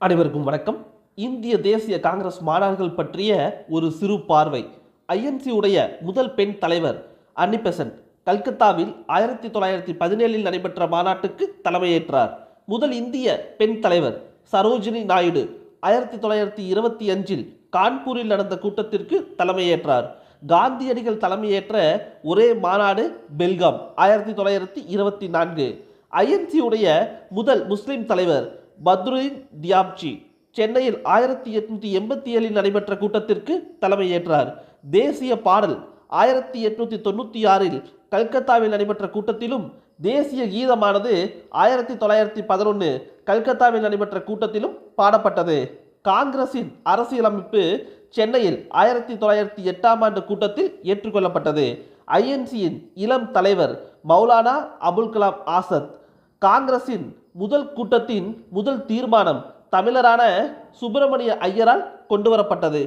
அனைவருக்கும் வணக்கம். இந்திய தேசிய காங்கிரஸ் மாநாடுகள் பற்றிய ஒரு சிறு பார்வை. ஐஎன்சி உடைய முதல் பெண் தலைவர் அன்னி பெசன்ட் கல்கத்தாவில் 1917 நடைபெற்ற மாநாட்டுக்கு தலைமையேற்றார். முதல் இந்திய பெண் தலைவர் சரோஜினி நாயுடு 1925 கான்பூரில் நடந்த கூட்டத்திற்கு தலைமையேற்றார். காந்தியடிகள் தலைமையேற்ற ஒரே மாநாடு பெல்காம் 1924. ஐஎன்சி உடைய முதல் முஸ்லிம் தலைவர் பத்ருதீன் தியாப்ஜி சென்னையில் 1887 நடைபெற்ற கூட்டத்திற்கு தலைமையேற்றார். தேசிய பாடல் 1896 கல்கத்தாவில் நடைபெற்ற கூட்டத்திலும், தேசிய கீதமானது 1911 கல்கத்தாவில் நடைபெற்ற கூட்டத்திலும் பாடப்பட்டது. காங்கிரசின் அரசியலமைப்பு சென்னையில் 1908 ஆண்டு கூட்டத்தில் ஏற்றுக்கொள்ளப்பட்டது. ஐஎன்சியின் இளம் தலைவர் மௌலானா அபுல் கலாம் ஆசாத். காங்கிரசின் முதல் கூட்டத்தின் முதல் தீர்மானம் தமிழரான சுப்பிரமணிய ஐயரால் கொண்டுவரப்பட்டது.